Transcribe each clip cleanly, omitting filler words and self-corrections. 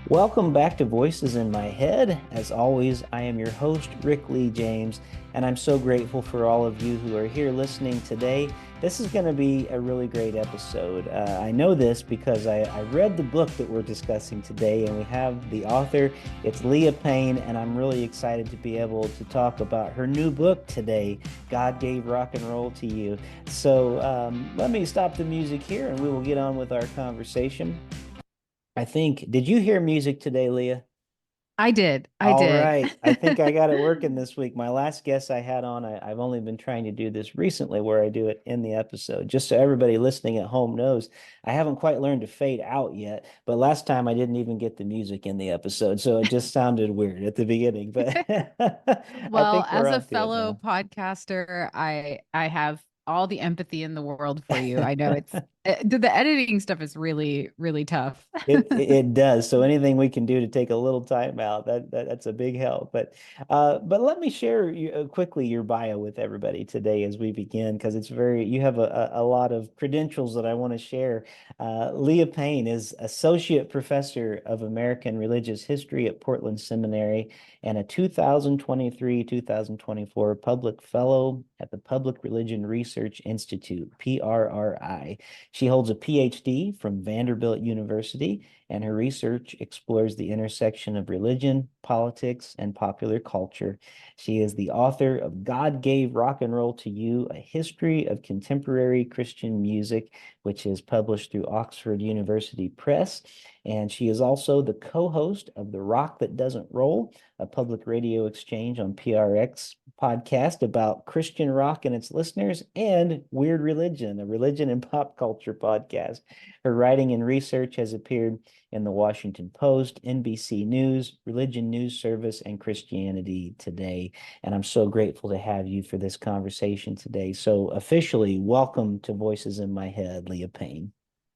Welcome back to Voices in My Head. As always, I am your host, Rick Lee James, and I'm so grateful for all of you who are here listening today. This is going to be a really great episode. I know this because I read the book that we're discussing today, and we have the author. It's Leah Payne, and I'm really excited to be able to talk about her new book today, God Gave Rock and Roll to You. So let me stop the music here, and we will get on with our conversation. Did you hear music today, Leah? I did. I All did. right. I think I got it working this week. My last guest I had on, I've only been trying to do this recently where I do it in the episode, just so everybody listening at home knows I haven't quite learned to fade out yet. But last time I didn't even get the music in the episode, so it just sounded weird at the beginning. But I Well, think we're as a on to it fellow now. podcaster, I have all the empathy in the world for you. I know the editing stuff is really tough. It does. So anything we can do to take a little time out, that's a big help. But let me share quickly your bio with everybody today as we begin, because you have a lot of credentials that I want to share. Leah Payne is Associate Professor of American Religious History at Portland Seminary and a 2023-2024 Public Fellow at the Public Religion Research Institute, PRRI. She holds a Ph.D. from Vanderbilt University, and her research explores the intersection of religion, politics, and popular culture. She is the author of God Gave Rock and Roll to You, A History of Contemporary Christian Music, which is published through Oxford University Press. And she is also the co-host of The Rock That Doesn't Roll, a public radio exchange on PRX podcast about Christian rock and its listeners, and Weird Religion, a religion and pop culture podcast. Her writing and research has appeared in the Washington Post, NBC News, Religion News Service, and Christianity Today. And I'm so grateful to have you for this conversation today. So, officially, welcome to Voices in My Head, Leah Payne.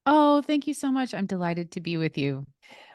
Oh, thank you so much. I'm delighted to be with you.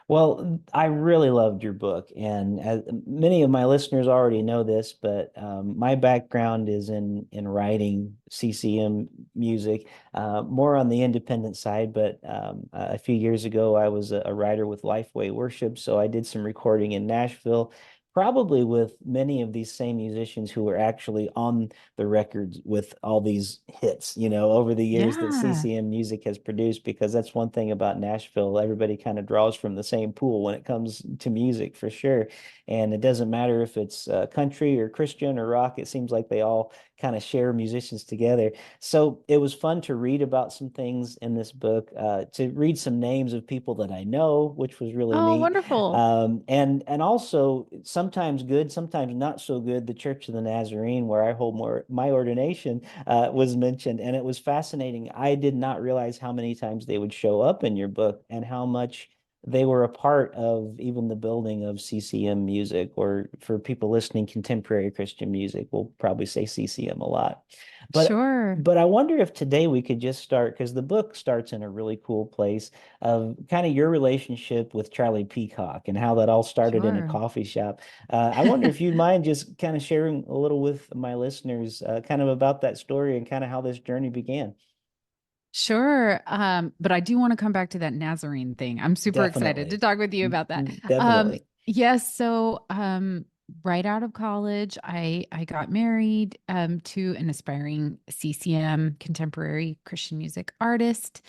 Well, I really loved your book, and as many of my listeners already know this, but my background is in writing CCM music, more on the independent side. But a few years ago, I was a writer with Lifeway Worship, so I did some recording in Nashville, probably with many of these same musicians who were actually on the records with all these hits, over the years that Yeah. CCM music has produced, because that's one thing about Nashville. Everybody kind of draws from the same pool when it comes to music, for sure. And it doesn't matter if it's country or Christian or rock, it seems like they all kind of share musicians together. So it was fun to read about some things in this book, to read some names of people that I know, which was really Oh, neat. wonderful. And also sometimes good, sometimes not so good. The Church of the Nazarene, where I hold my ordination, was mentioned, and it was fascinating. I did not realize how many times they would show up in your book and how much they were a part of even the building of CCM music, or for people listening, contemporary Christian music. We'll probably say CCM a lot. But Sure. but I wonder if today we could just start, because the book starts in a really cool place of kind of your relationship with Charlie Peacock and how that all started in a Sure. coffee shop. I wonder if you'd mind just kind of sharing a little with my listeners, kind of about that story and kind of how this journey began. Sure. But I do want to come back to that Nazarene thing. I'm super excited to Definitely. talk with you about that. Um, Definitely. yes, so right out of college, I got married to an aspiring CCM contemporary Christian music artist.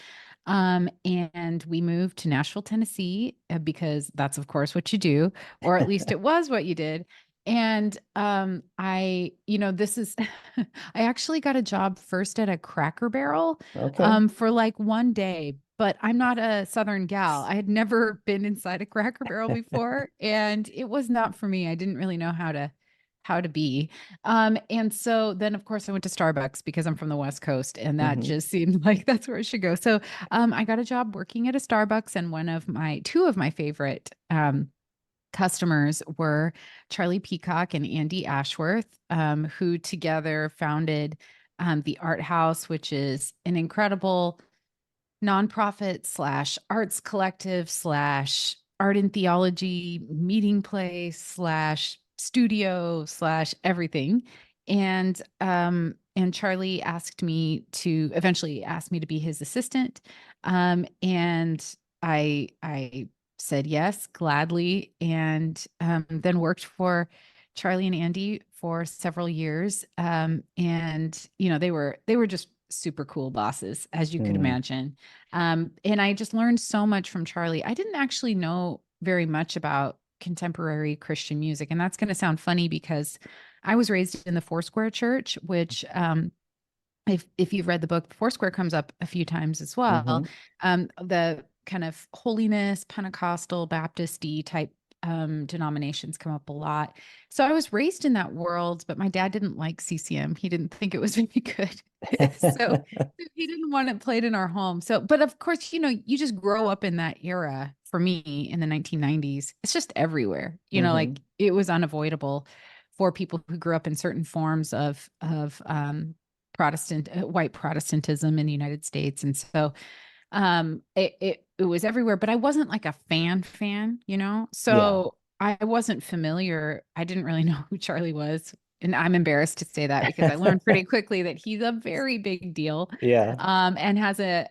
And we moved to Nashville, Tennessee, because that's of course what you do, or at least it was what you did. And this is I actually got a job first at a Cracker Barrel Okay. for like one day, but I'm not a Southern gal. I had never been inside a Cracker Barrel before, and it was not for me. I didn't really know how to be. And so then of course I went to Starbucks because I'm from the West Coast, and that Hmm. just seemed like that's where it should go. So I got a job working at a Starbucks, and two of my favorite customers were Charlie Peacock and Andy Ashworth, who together founded the Art House, which is an incredible nonprofit slash arts collective slash art and theology meeting place slash studio slash everything. And Charlie eventually asked me to be his assistant. And I said yes gladly, and then worked for Charlie and Andy for several years. And they were just super cool bosses, as you could Hmm. imagine. And I just learned so much from Charlie. I didn't actually know very much about contemporary Christian music, and that's going to sound funny because I was raised in the Foursquare Church, which if you've read the book, Foursquare comes up a few times as well. Hmm. The kind of holiness, Pentecostal, Baptist-y type denominations come up a lot. So I was raised in that world, but my dad didn't like CCM. He didn't think it was very good. So he didn't want it played in our home. So, but of course, you just grow up in that era. For me in the 1990s, it's just everywhere. Hmm. Like it was unavoidable for people who grew up in certain forms of white Protestantism in the United States. And so it was everywhere, but I wasn't like a fan. Yeah. So I wasn't familiar. I didn't really know who Charlie was. And I'm embarrassed to say that because I learned pretty quickly that he's a very big deal, Yeah. and has a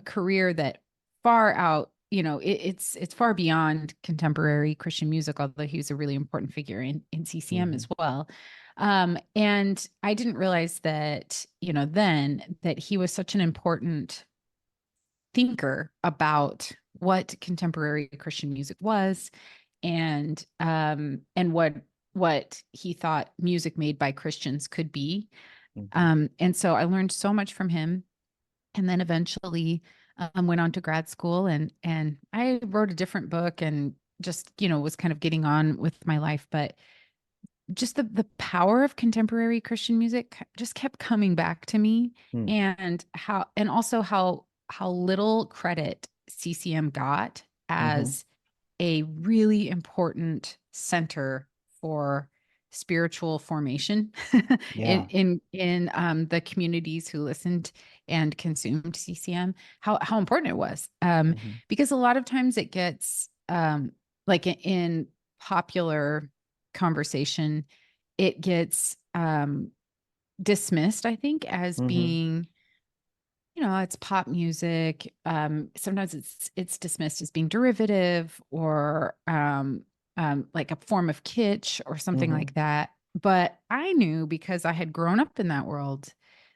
career that far out, it's far beyond contemporary Christian music, although he was a really important figure in CCM as Hmm. well. And I didn't realize that, then that he was such an important thinker about what contemporary Christian music was, and what he thought music made by Christians could be. Hmm. And so I learned so much from him, and then eventually went on to grad school, and I wrote a different book, and just was kind of getting on with my life. But just the power of contemporary Christian music just kept coming back to me, Hmm. and also how little credit CCM got Hmm. as a really important center for spiritual formation Yeah. in the communities who listened and consumed CCM, how important it was. Hmm. Because a lot of times it gets like in popular conversation, it gets dismissed, I think, as Hmm. being, it's pop music. Sometimes it's dismissed as being derivative, or like a form of kitsch or something Hmm. like that. But I knew, because I had grown up in that world,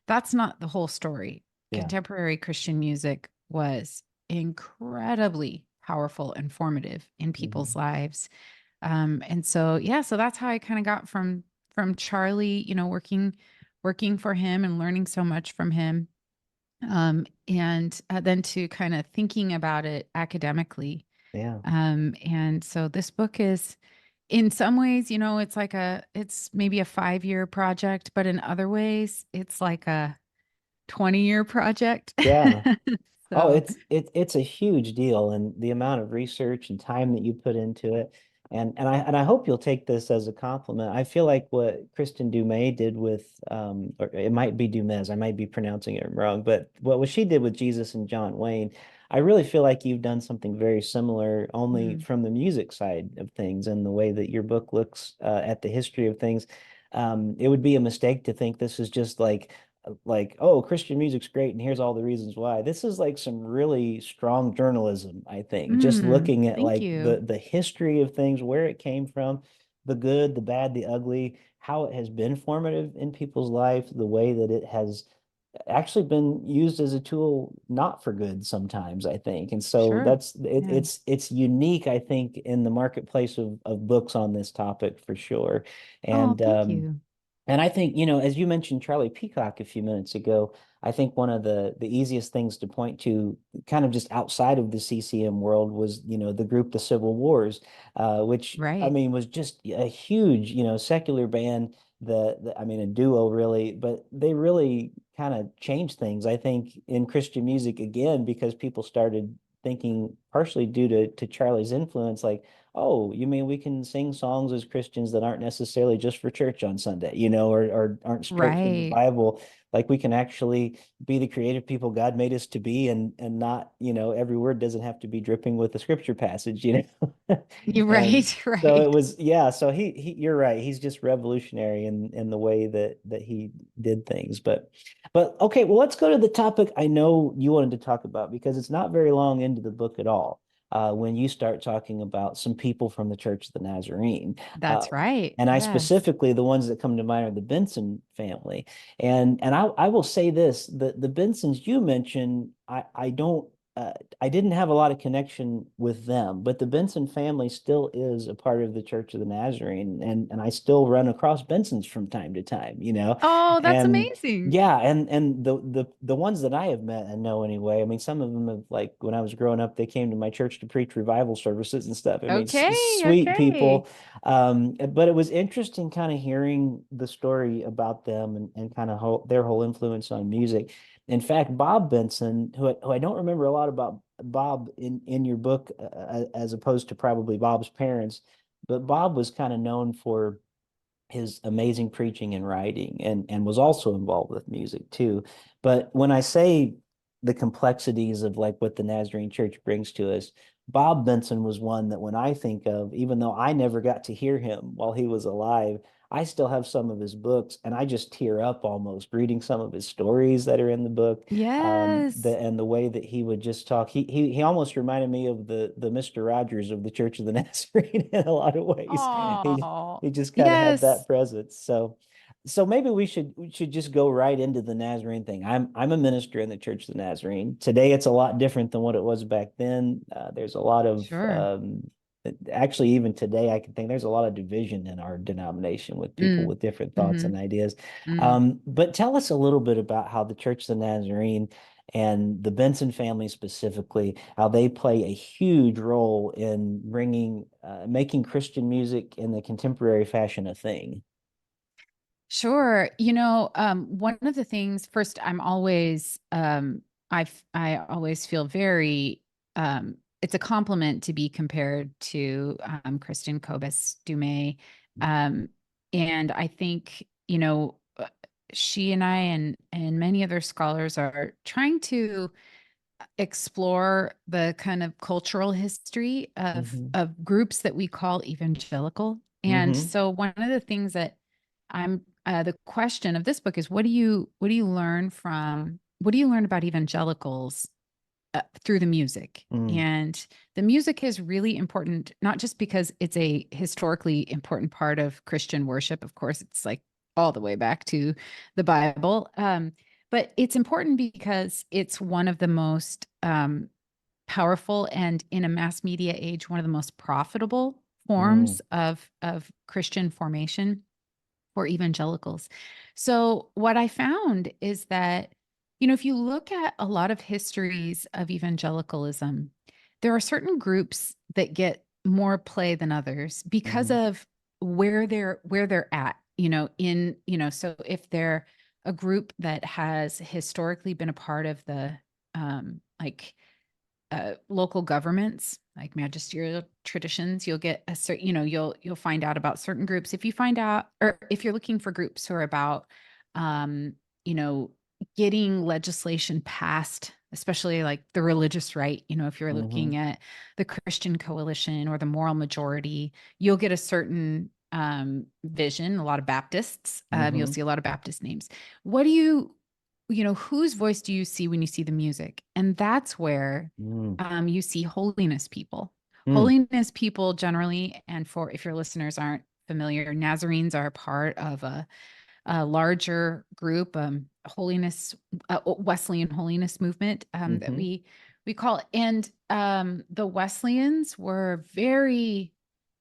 that's not the whole story. Yeah. Contemporary Christian music was incredibly powerful and formative in people's Hmm. lives. And so yeah, so that's how I kind of got from Charlie, working for him and learning so much from him, and then to kind of thinking about it academically. Yeah. And so this book is, in some ways, it's maybe a 5-year project, but in other ways, it's like a 20-year project. Yeah. Oh, So, it's a huge deal, and the amount of research and time that you put into it. And I hope you'll take this as a compliment. I feel like what Kristen Dumais did with or it might be Dumais, I might be pronouncing it wrong, but what she did with Jesus and John Wayne, I really feel like you've done something very similar, only mm, from the music side of things and the way that your book looks at the history of things. It would be a mistake to think this is just like, oh, Christian music's great, and here's all the reasons why. This is like some really strong journalism, I think. Just looking at thank like you. the history of things, where it came from, the good, the bad, the ugly, how it has been formative in people's life, the way that it has actually been used as a tool not for good sometimes, I think. And so Sure. Yeah. it's unique, I think, in the marketplace of books on this topic for sure. Oh, And thank you. and I think, as you mentioned Charlie Peacock a few minutes ago, I think one of the easiest things to point to, kind of just outside of the CCM world, was, the group The Civil Wars, which I Right. mean was just a huge, secular band, I mean a duo really, but they really kind of changed things, I think, in Christian music again, because people started thinking, partially due to Charlie's influence, like, oh, you mean we can sing songs as Christians that aren't necessarily just for church on Sunday, or aren't straight from the Right. Bible. Like we can actually be the creative people God made us to be, and not, every word doesn't have to be dripping with a scripture passage. You're And right. so it Right. was, yeah, so you're right. He's just revolutionary in the way that he did things. But okay, well, let's go to the topic I know you wanted to talk about, because it's not very long into the book at all. when you start talking about some people from the Church of the Nazarene. Uh, That's right. and I Yes. specifically, the ones that come to mind are the Benson family. And I will say this, the Bensons you mentioned, I don't I didn't have a lot of connection with them, but the Benson family still is a part of the Church of the Nazarene, and I still run across Bensons from time to time, you know. Oh, that's And amazing. yeah, and the ones that I have met and know anyway, I mean, some of them have, like, when I was growing up, they came to my church to preach revival services and stuff. I mean, Okay. sweet Okay. people. But it was interesting kind of hearing the story about them and kind of their whole influence on music. In fact, Bob Benson, who I don't remember a lot about Bob in your book, as opposed to probably Bob's parents, but Bob was kind of known for his amazing preaching and writing, and was also involved with music too. But when I say the complexities of like what the Nazarene Church brings to us, Bob Benson was one that when I think of, even though I never got to hear him while he was alive, I still have some of his books and I just tear up almost reading some of his stories that are in the book. Yes. The way that he would just talk, he almost reminded me of the Mr. Rogers of the Church of the Nazarene in a lot of ways. Oh, He just kind of had that yes. presence. So maybe we should just go right into the Nazarene thing. I'm a minister in the Church of the Nazarene. Today it's a lot different than what it was back then. There's a lot of Sure. actually, even today I can think there's a lot of division in our denomination with people Mm. with different thoughts Mm-hmm. and ideas. Mm. But tell us a little bit about how the Church of the Nazarene and the Benson family specifically, how they play a huge role in making Christian music in the contemporary fashion a thing. Sure. One of the things first, I always feel very it's a compliment to be compared to Kristen Kobus Dumais. Um, and I think, she and I and many other scholars are trying to explore the kind of cultural history Hmm. of groups that we call evangelical. And Hmm. so one of the things that I'm the question of this book is what do you learn about evangelicals through the music? Mm. And the music is really important, not just because it's a historically important part of Christian worship. Of course, it's like all the way back to the Bible. But it's important because it's one of the most powerful and in a mass media age, one of the most profitable Mm. forms of Christian formation for evangelicals. So what I found is that, if you look at a lot of histories of evangelicalism, there are certain groups that get more play than others because Hmm. of where they're at, so if they're a group that has historically been a part of the like local governments, like magisterial traditions, you'll get a certain, you'll find out about certain groups. If you find out, or if you're looking for groups who are about, um, you know, getting legislation passed, especially like the religious right, if you're Hmm. looking at the Christian Coalition or the Moral Majority, you'll get a certain vision. A lot of Baptists, you'll Hmm. see a lot of Baptist names. What do whose voice do you see when you see the music? And that's where Mm. you see holiness people. Mm. Holiness people generally, and for if your listeners aren't familiar, Nazarenes are part of a larger group, holiness, Wesleyan holiness movement that Hmm. we call it. And the Wesleyans were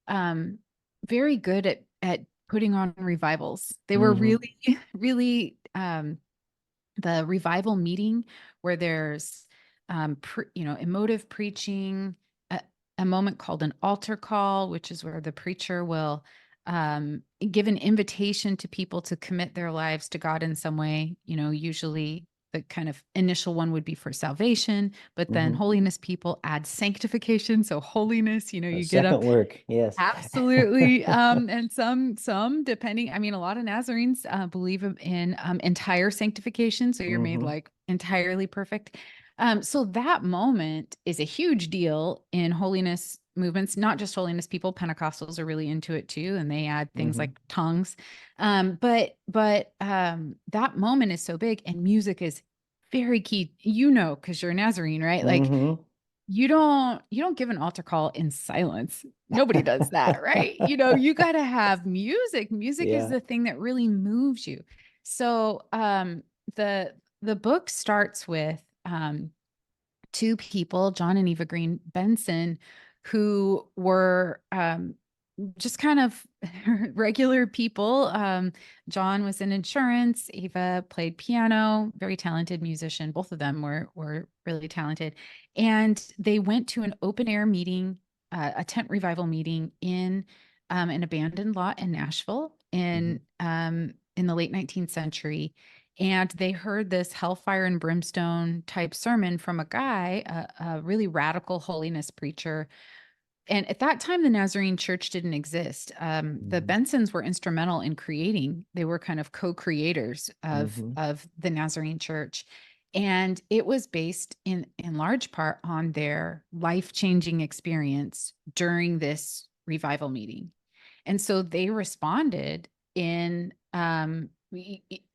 um, very good at putting on revivals. They were Hmm. really, really the revival meeting where there's emotive preaching, a moment called an altar call, which is where the preacher will give an invitation to people to commit their lives to God in some way. Usually the kind of initial one would be for salvation, but then Hmm. holiness people add sanctification. So holiness, A you get up. second work, yes. Absolutely. And some, depending, I mean, a lot of Nazarenes believe in entire sanctification. So you're made Hmm. like entirely perfect. So that moment is a huge deal in holiness movements, not just holiness people. Pentecostals are really into it too, and they add things Hmm. like tongues. But that moment is so big, and music is very key, because you're a Nazarene, right? Like Hmm. you don't give an altar call in silence. Nobody does that, right? You got to have music. Music is Yeah. the thing that really moves you. So the book starts with two people, John and Eva Green Benson, who were just kind of regular people. John was in insurance. Eva played piano, very talented musician. Both of them were really talented. And they went to an open air meeting, a tent revival meeting in an abandoned lot in Nashville in the late 19th century. And they heard this hellfire and brimstone type sermon from a guy, a really radical holiness preacher. And at that time, the Nazarene church didn't exist. The Hmm. Bensons were instrumental in creating, they were kind of co-creators Hmm. of the Nazarene church. And it was based in large part on their life-changing experience during this revival meeting. And so they responded in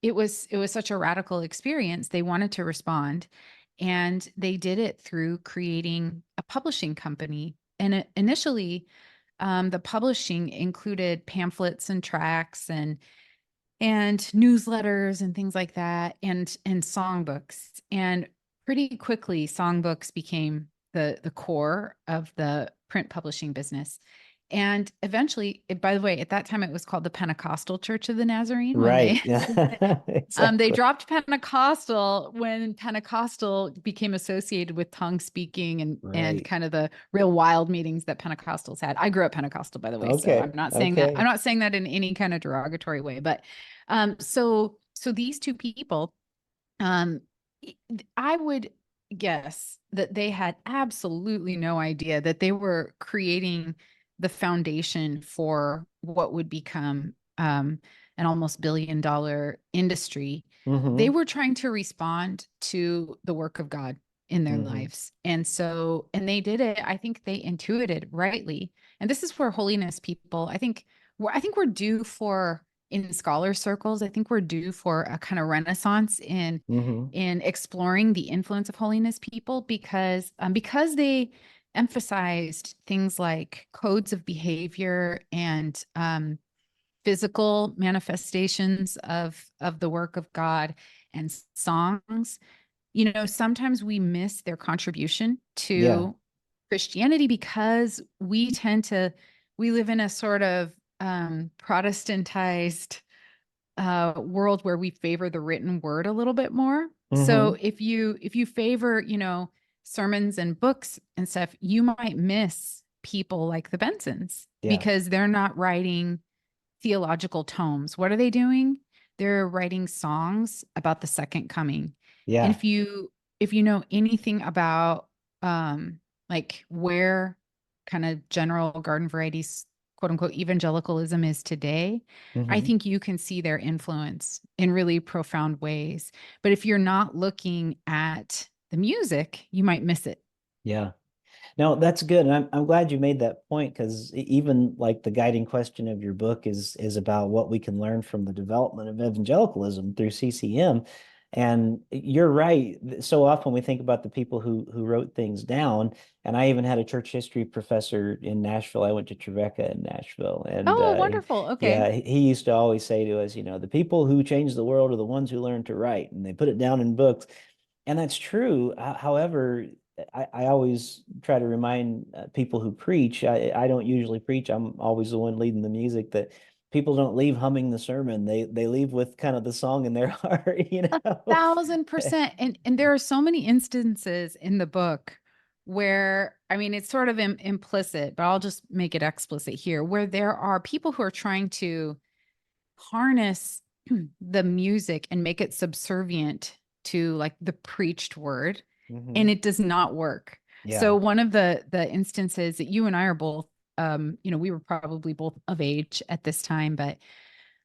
it was such a radical experience. They wanted to respond, and they did it through creating a publishing company. And initially, the publishing included pamphlets and tracts and newsletters and things like that, and songbooks. And pretty quickly, songbooks became the core of the print publishing business. And eventually, by the way, at that time it was called the Pentecostal Church of the Nazarene when Right. they Yeah. they Exactly. dropped Pentecostal when Pentecostal became associated with tongue speaking and Right. kind of the real wild meetings that Pentecostals had. I grew up Pentecostal, by the way, so I'm Okay. not saying that I'm Okay. not saying that in any kind of derogatory way, but so these two people, um, I would guess that they had absolutely no idea that they were creating the foundation for what would become an almost $1 billion industry. They Hmm. were trying to respond to the work of God in their Hmm. lives. And they did it. I think they intuited rightly. And this is where holiness people, I think we're due for in scholar circles. I think we're due for a kind of renaissance Hmm. in exploring the influence of holiness people because they emphasized things like codes of behavior and physical manifestations of the work of God and songs. Sometimes we miss their contribution Yeah. to Christianity because we live in a sort of Protestantized world where we favor the written word a little bit more. So Hmm. if you favor, sermons and books and stuff, you might miss people like the Bensons Yeah. because they're not writing theological tomes. What are they doing? They're writing songs about the second coming. And Yeah. if you know anything about like where kind of general garden varieties quote unquote evangelicalism is today, I Hmm. think you can see their influence in really profound ways. But if you're not looking at the music, you might miss it. Yeah. No, that's good. And I'm glad you made that point because even like the guiding question of your book is about what we can learn from the development of evangelicalism through CCM. And you're right. So often we think about the people who wrote things down. And I even had a church history professor in Nashville. I went to Trevecca in Nashville. And Oh, wonderful. Okay. yeah, he used to always say to us, the people who change the world are the ones who learn to write. And they put it down in books. And that's true. However, I always try to remind people who preach. I don't usually preach. I'm always the one leading the music that people don't leave humming the sermon. They leave with kind of the song in their heart. 1,000%. And there are so many instances in the book where, I mean, it's sort of implicit, but I'll just make it explicit here, where there are people who are trying to harness the music and make it subservient to like the preached word, Hmm. and it does not work. So Yeah. one of the instances that you and I are both, we were probably both of age at this time, but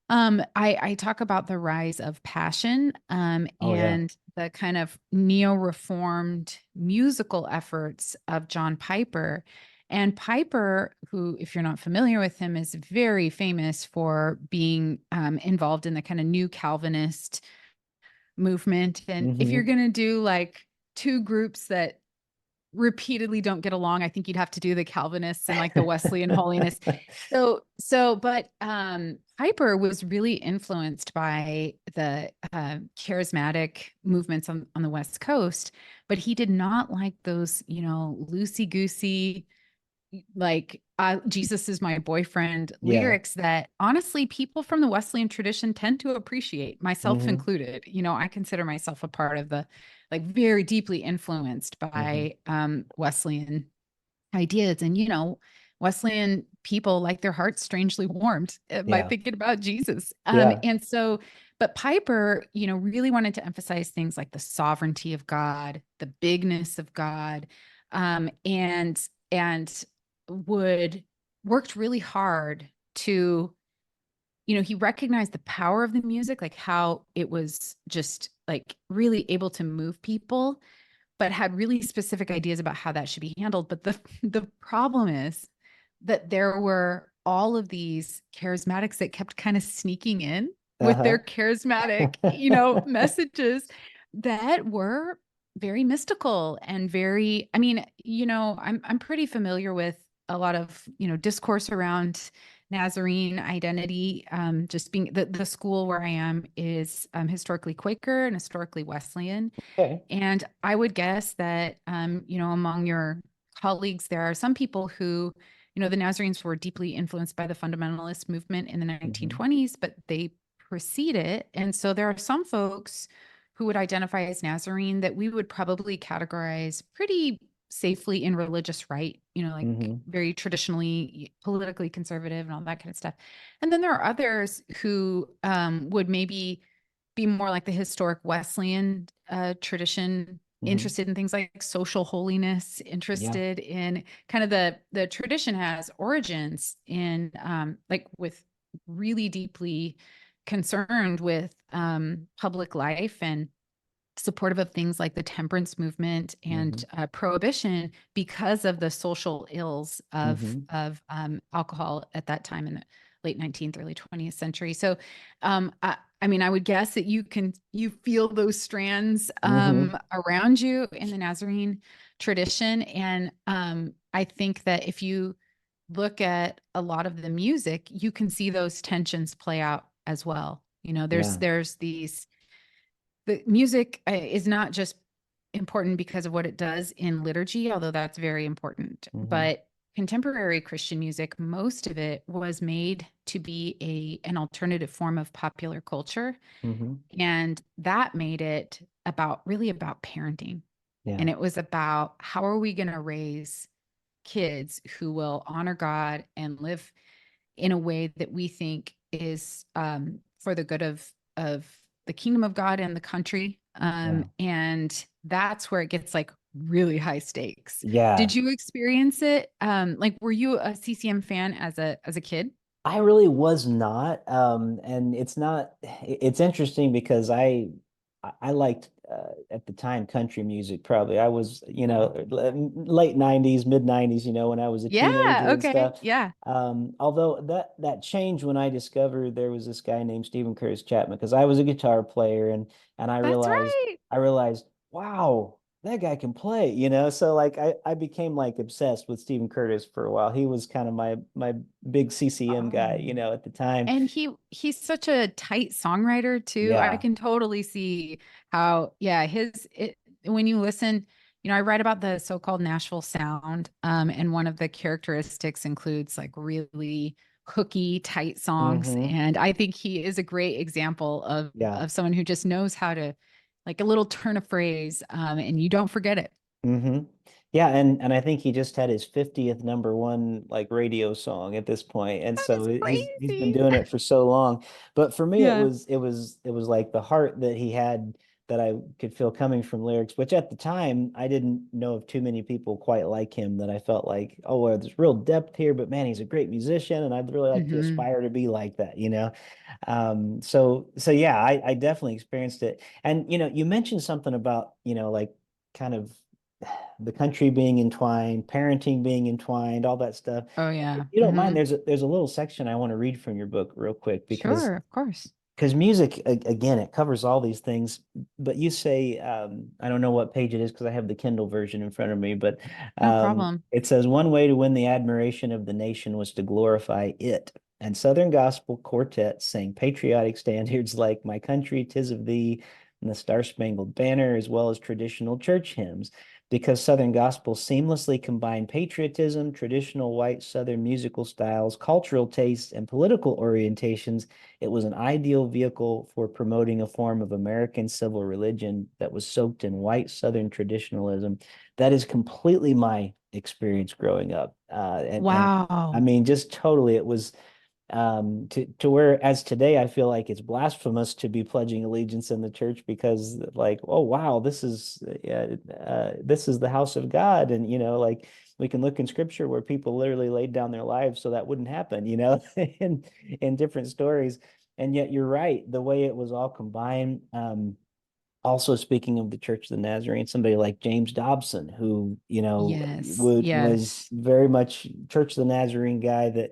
I talk about the rise of passion, Oh yeah. and the kind of neo-reformed musical efforts of John Piper. And Piper, who, if you're not familiar with him, is very famous for being involved in the kind of new Calvinist movement. And if you're Hmm. going to do like two groups that repeatedly don't get along. I think you'd have to do the Calvinists and like the Wesleyan holiness. So Piper was really influenced by the charismatic movements on the West Coast, but he did not like those, loosey goosey, like Jesus is my boyfriend Yeah. lyrics that honestly people from the Wesleyan tradition tend to appreciate, myself Hmm. included. I consider myself a part of the like very deeply influenced Hmm. by Wesleyan ideas. And Wesleyan people like their hearts strangely warmed by Yeah. thinking about Jesus. Yeah. And so, but Piper, really wanted to emphasize things like the sovereignty of God, the bigness of God, and would worked really hard to, he recognized the power of the music, like how it was just like really able to move people, but had really specific ideas about how that should be handled. But the problem is that there were all of these charismatics that kept kind of sneaking in with their Uh-huh. charismatic, messages that were very mystical and very, I mean, I'm pretty familiar with a lot of, discourse around Nazarene identity. Just being the school where I am is historically Quaker and historically Wesleyan. Okay. And I would guess that, among your colleagues, there are some people who, the Nazarenes were deeply influenced by the fundamentalist movement in the Hmm. 1920s, but they precede it. And so there are some folks who would identify as Nazarene that we would probably categorize pretty safely in religious right, like Hmm. very traditionally politically conservative and all that kind of stuff. And then there are others who would maybe be more like the historic Wesleyan tradition, Hmm. interested in things like social holiness, Yeah. interested in kind of the tradition has origins in like with really deeply concerned with public life and supportive of things like the temperance movement Hmm. and prohibition because of the social ills of Hmm. alcohol at that time in the late 19th, early 20th century. So, I mean, I would guess that you feel those strands Hmm. around you in the Nazarene tradition, and I think that if you look at a lot of the music, you can see those tensions play out as well. There's Yeah. there's these the music is not just important because of what it does in liturgy, although that's very important. Hmm. But contemporary Christian music, most of it was made to be an alternative form of popular culture. Hmm. And that made it really about parenting. Yeah. And it was about how are we going to raise kids who will honor God and live in a way that we think is for the good of the kingdom of God and the country. Yeah. And that's where it gets like really high stakes. Yeah. Did you experience it? Like, were you a CCM fan as a kid? I really was not. And it's not, it's interesting because I liked at the time country music probably. I was, late 90s, mid 90s, when I was a Yeah. teenager and Okay. stuff. Yeah. Although that changed when I discovered there was this guy named Stephen Curtis Chapman because I was a guitar player and That's right. I realized, wow, that guy can play, So like I became like obsessed with Stephen Curtis for a while. He was kind of my big CCM guy, Oh. at the time. And he's such a tight songwriter too. I Yeah. can totally see how, yeah, when you listen, I write about the so-called Nashville sound, and one of the characteristics includes like really hooky, tight songs. Hmm. And I think he is a great example of Yeah. of someone who just knows how to like a little turn of phrase, and you don't forget it. Hmm. Yeah, and I think he just had his 50th number one like radio song at this point. And That so is he's been crazy. doing it for so long. But for me Yeah. it was like the heart that he had that I could feel coming from lyrics, which at the time I didn't know of too many people quite like him that I felt like, oh, well, there's real depth here, but man, he's a great musician and I'd really like to Hmm. aspire to be like that. So yeah, I definitely experienced it. And you mentioned something about, like kind of the country being entwined, parenting being entwined, all that stuff. Oh If yeah. you don't mind, Hmm. there's a little section I want to read from your book real quick because Sure, of course. because music again, it covers all these things. But you say, I don't know what page it is because I have the Kindle version in front of me, but No problem. it says one way to win the admiration of the nation was to glorify it. And Southern gospel quartets sang patriotic standards like "My Country, 'Tis of Thee" and the Star Spangled Banner, as well as traditional church hymns. Because Southern gospel seamlessly combined patriotism, traditional white Southern musical styles, cultural tastes, and political orientations, it was an ideal vehicle for promoting a form of American civil religion that was soaked in white Southern traditionalism. That is completely my experience growing up. And I Wow. mean, just totally, it was to where as today I feel like it's blasphemous to be pledging allegiance in the church because like, oh wow, this is the house of God, and like we can look in scripture where people literally laid down their lives so that wouldn't happen, in different stories. And yet you're right, the way it was all combined. Also, speaking of the Church of the Nazarene, somebody like James Dobson, who Yes. was Yes. very much Church of the Nazarene guy. That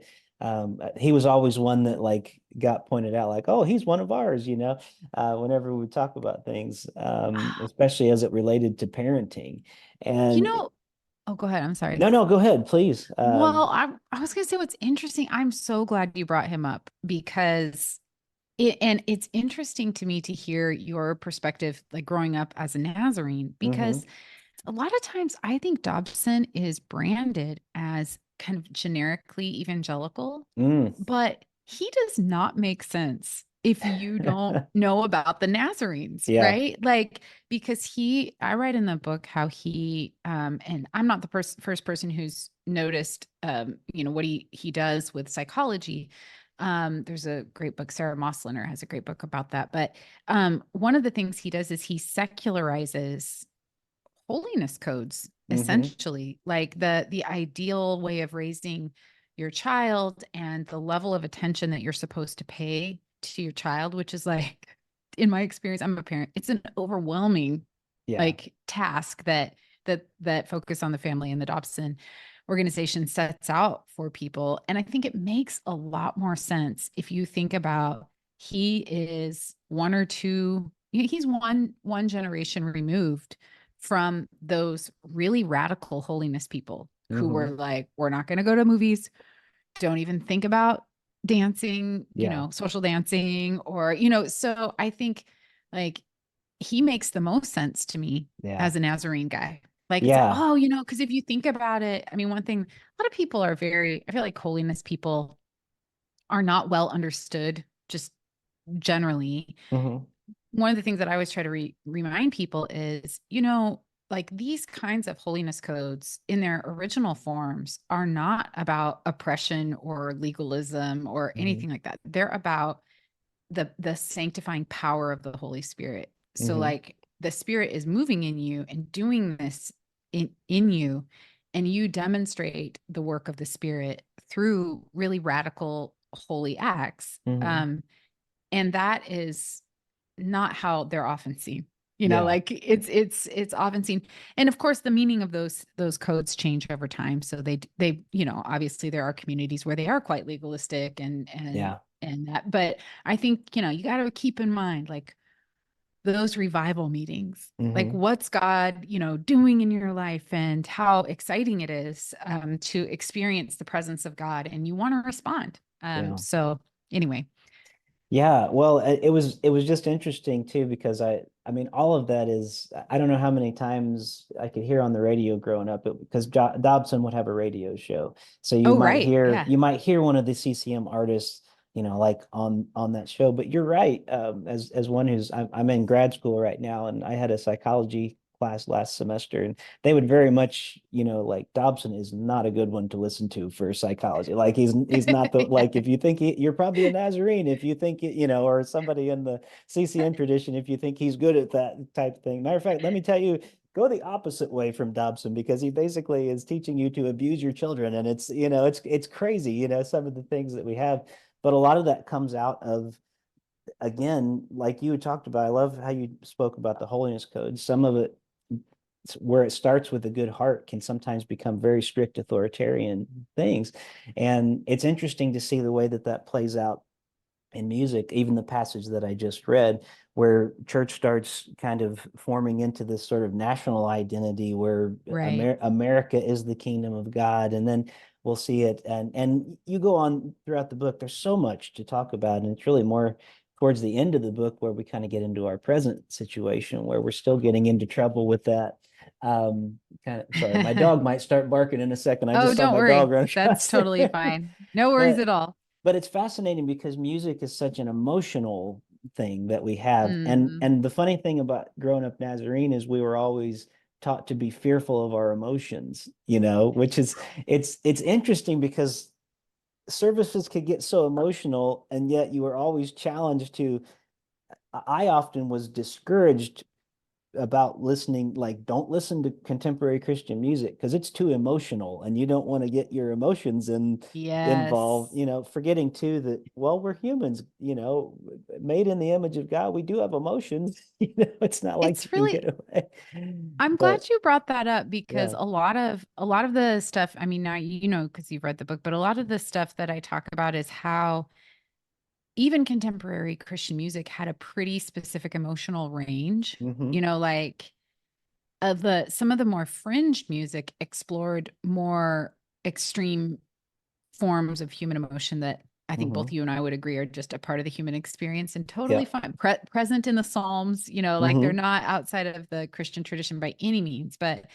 he was always one that like got pointed out, like, oh, he's one of ours. Whenever we talk about things, especially as it related to parenting. You And know, oh, go ahead. I'm sorry. no, no, go ahead, please. Well, I was going to say what's interesting. I'm so glad you brought him up because and it's interesting to me to hear your perspective, like growing up as a Nazarene, Hmm. because a lot of times I think Dobson is branded as kind of generically evangelical, Mm. but he does not make sense if you don't know about the Nazarenes, Yeah. right? Like, because I write in the book how and I'm not the first person who's noticed, what he does with psychology. There's a great book, Sarah Mosliner has a great book about that. But one of the things he does is he secularizes holiness codes, Hmm. essentially, like the ideal way of raising your child and the level of attention that you're supposed to pay to your child, which is like, in my experience, I'm a parent, it's an overwhelming Yeah. like task that Focus on the Family and the Dobson organization sets out for people. And I think it makes a lot more sense if you think about he is one or two, he's one generation removed from those really radical holiness people who were Hmm. like, we're not going to go to movies, don't even think about dancing, Yeah. social dancing, or, so I think like he makes the most sense to me Yeah. as a Nazarene guy. Like it's like, Yeah. oh, because if you think about it, I mean, one thing, a lot of people are I feel like holiness people are not well understood just generally. Hmm. One of the things that I always try to remind people is, like these kinds of holiness codes in their original forms are not about oppression or legalism or Hmm. anything like that. They're about the sanctifying power of the Holy Spirit. So Hmm. like the Spirit is moving in you and doing this in you, and you demonstrate the work of the Spirit through really radical holy acts. Hmm. And that is not how they're often seen. Yeah. Like it's often seen, and of course the meaning of those codes change over time. So they obviously there are communities where they are quite legalistic Yeah. and that, but I think you got to keep in mind like those revival meetings, like Hmm. what's God doing in your life and how exciting it is to experience the presence of God, and you want to respond. Yeah. So anyway. Yeah. Well, it was just interesting too because I mean all of that is I don't know how many times I could hear on the radio growing up because Dobson would have a radio show. So you Oh, might right. hear Yeah. you might hear one of the CCM artists, like on that show. But you're right. As one who's I'm in grad school right now, and I had a psychology class last semester, and they would very much, like Dobson is not a good one to listen to for psychology. Like he's not the Yeah. like if you think you're probably a Nazarene if you think or somebody in the CCM tradition if you think he's good at that type of thing. Matter of fact, let me tell you, go the opposite way from Dobson because he basically is teaching you to abuse your children, and it's crazy, some of the things that we have, but a lot of that comes out of again, like you talked about. I love how you spoke about the holiness code. Some of it where it starts with a good heart can sometimes become very strict authoritarian things. And it's interesting to see the way that plays out in music, even the passage that I just read, where church starts kind of forming into this sort of national identity where Right. America is the kingdom of God. And then we'll see it. And you go on throughout the book, there's so much to talk about. And it's really more towards the end of the book where we kind of get into our present situation where we're still getting into trouble with that. Kind of sorry, my dog might start barking in a second. I Oh, just saw don't my dog worry. run That's across totally there. fine. No worries But at all. it's fascinating because music is such an emotional thing that we have. Hmm. And the funny thing about growing up Nazarene is we were always taught to be fearful of our emotions, which is it's interesting because services could get so emotional and yet you were always challenged to. I often was discouraged about listening, like don't listen to contemporary Christian music because it's too emotional and you don't want to get your emotions involved, Yes. forgetting too that, well, we're humans, made in the image of God. We do have emotions, it's not like you It's can really get away. I'm But glad you brought that up because yeah. a lot of the stuff, I mean, now you know because you've read the book, but a lot of the stuff that I talk about is how even contemporary Christian music had a pretty specific emotional range. Mm-hmm. Like the some of the more fringe music explored more extreme forms of human emotion that I think Mm-hmm. both you and I would agree are just a part of the human experience and totally Yeah. fine. Present in the Psalms, like they're Mm-hmm. not outside of the Christian tradition by any means, but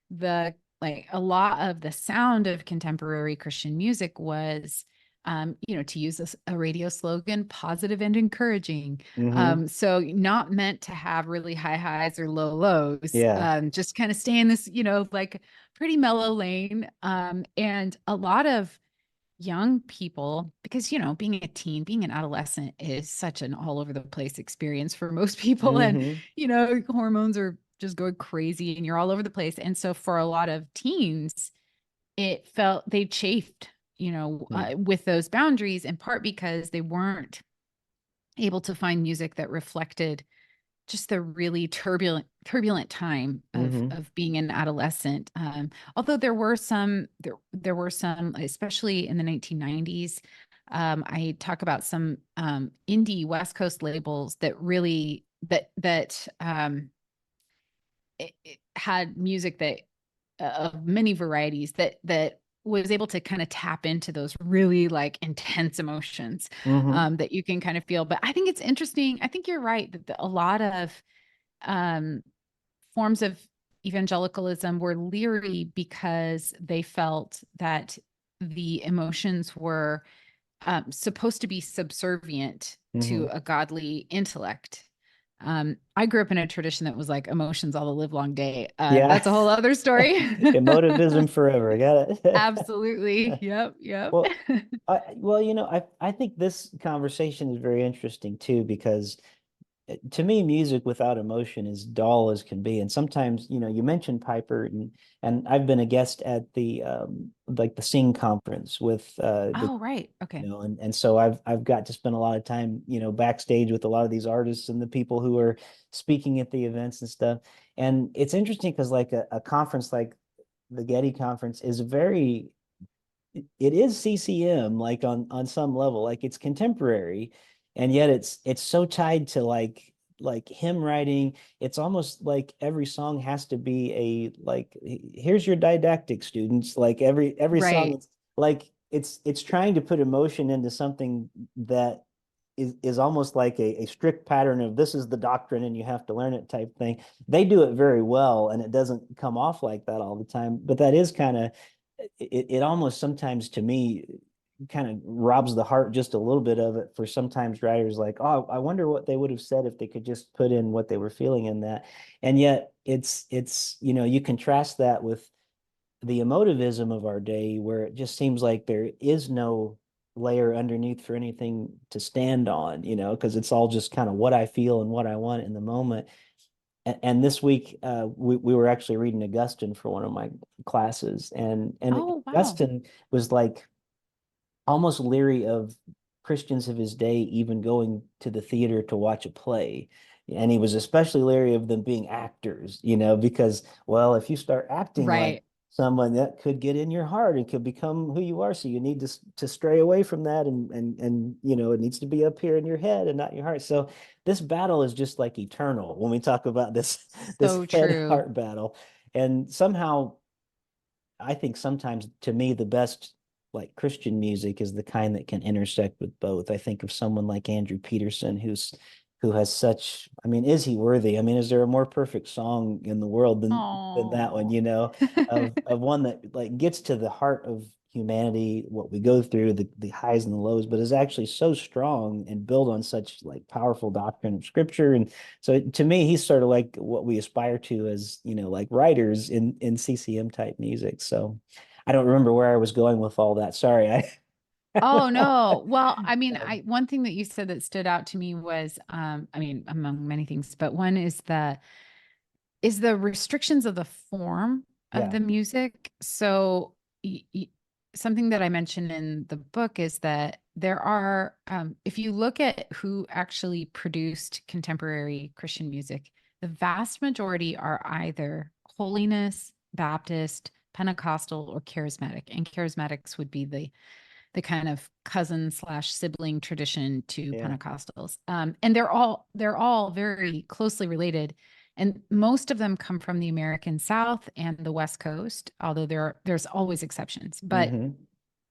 the like a lot of the sound of contemporary Christian music was to use a radio slogan, positive and encouraging. Mm-hmm. So not meant to have really high highs or low lows, Yeah. just kind of stay in this, like pretty mellow lane. And a lot of young people, because being a teen, being an adolescent is such an all over the place experience for most people, and Mm-hmm. hormones are just going crazy and you're all over the place. And so for a lot of teens, it felt they chafed, with those boundaries, in part because they weren't able to find music that reflected just the really turbulent time of Mm-hmm. being an adolescent. Although there were some, especially in the 1990s. I talk about some indie West Coast labels that really it had music that of many varieties that was able to kind of tap into those really like intense emotions Mm-hmm. that you can kind of feel. But I think it's interesting. I think you're right that a lot of um, forms of evangelicalism were leery because they felt that the emotions were supposed to be subservient Mm-hmm. to a godly intellect. I grew up in a tradition that was like emotions all the live long day. Yeah. That's a whole other story. Emotivism forever. I got Absolutely. it. Yep. Yep. Well, I think this conversation is very interesting too, because to me, music without emotion is dull as can be. And sometimes, you mentioned Piper, and I've been a guest at the like the Sing conference with the Oh, right. Okay. and so I've got to spend a lot of time, backstage with a lot of these artists and the people who are speaking at the events and stuff. And it's interesting because like a conference like the Getty conference is very it is CCM like on some level, like it's contemporary, and yet it's so tied to like hymn writing. It's almost like every song has to be a like here's your didactic students. Like every song Right. it's like it's trying to put emotion into something that is almost like a strict pattern of this is the doctrine and you have to learn it type thing. They do it very well and it doesn't come off like that all the time, but that is kind of it almost sometimes to me kind of robs the heart just a little bit of it for sometimes writers like, oh, I wonder what they would have said if they could just put in what they were feeling in that. And yet it's you contrast that with the emotivism of our day where it just seems like there is no layer underneath for anything to stand on, because it's all just kind of what I feel and what I want in the moment. And this week we were actually reading Augustine for one of my classes, and Oh, wow. Augustine was like almost leery of Christians of his day even going to the theater to watch a play. And he was especially leery of them being actors, because, well, if you start acting like Right. someone that could get in your heart and could become who you are. So you need to stray away from that, and it needs to be up here in your head and not your heart. So this battle is just like eternal when we talk about this this So head true. heart battle. And somehow I think sometimes to me the best like Christian music is the kind that can intersect with both. I think of someone like Andrew Peterson who has such, I mean, is he worthy? I mean, is there a more perfect song in the world than that one, Oh. of one that like gets to the heart of humanity, what we go through, the highs and the lows, but is actually so strong and built on such like powerful doctrine of scripture. And so to me, he's sort of like what we aspire to as, like writers in CCM type music. So I don't remember where I was going with all that. Sorry. Oh no. Well, I mean, I one thing that you said that stood out to me was I mean, among many things, but one is the restrictions of the form of Yeah. the music. So something that I mentioned in the book is that there are if you look at who actually produced contemporary Christian music, the vast majority are either holiness, Baptist, Pentecostal, or charismatic. And charismatics would be the kind of cousin slash sibling tradition to Yeah. Pentecostals. And they're all very closely related. And most of them come from the American South and the West Coast, although there's always exceptions. But Mm-hmm.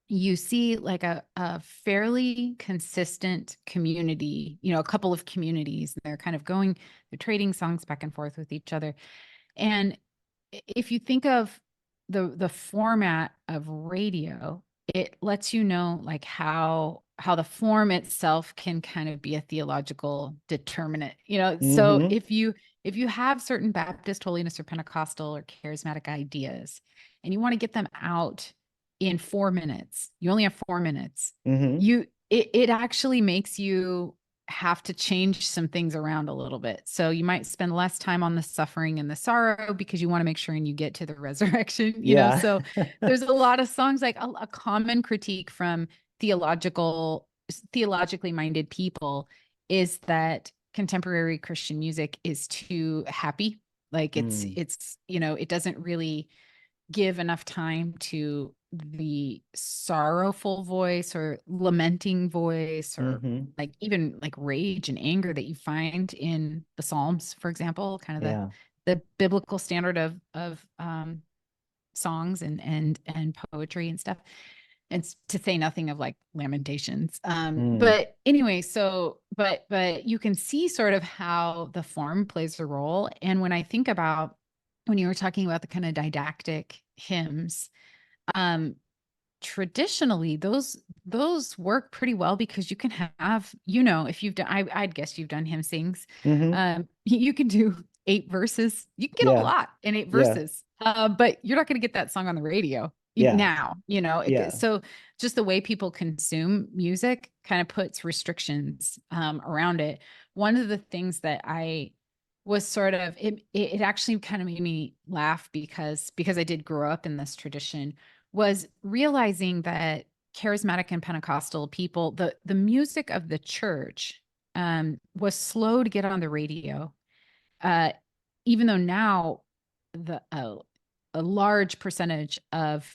you see like a fairly consistent community, a couple of communities. They're kind of they're trading songs back and forth with each other. And if you think of the format of radio, it lets you know like how the form itself can kind of be a theological determinant. So Mm-hmm. if you have certain Baptist, holiness, or Pentecostal or charismatic ideas, and you want to get them out in 4 minutes, you only have 4 minutes. Mm-hmm. It actually makes you have to change some things around a little bit. So you might spend less time on the suffering and the sorrow because you want to make sure and you get to the resurrection, Yeah. So there's a lot of songs like a common critique from theologically minded people is that contemporary Christian music is too happy. Like Mm. it doesn't really give enough time to the sorrowful voice or lamenting voice or Mm-hmm. like even like rage and anger that you find in the Psalms, for example, kind of Yeah. the biblical standard of songs and poetry and stuff. And to say nothing of like lamentations. Mm. But anyway, but you can see sort of how the form plays a role. And when I think about when you were talking about the kind of didactic hymns, um, traditionally those work pretty well because you can have, if you've done, I'd guess you've done hymn sings. Mm-hmm. You can do 8 verses. You can get a Yeah. lot in eight Yeah. verses. But you're not going to get that song on the radio Yeah. now, Yeah. so just the way people consume music kind of puts restrictions around it. One of the things that I was sort of it actually kind of made me laugh because I did grow up in this tradition, was realizing that charismatic and Pentecostal people, the music of the church was slow to get on the radio, uh, even though now the a large percentage of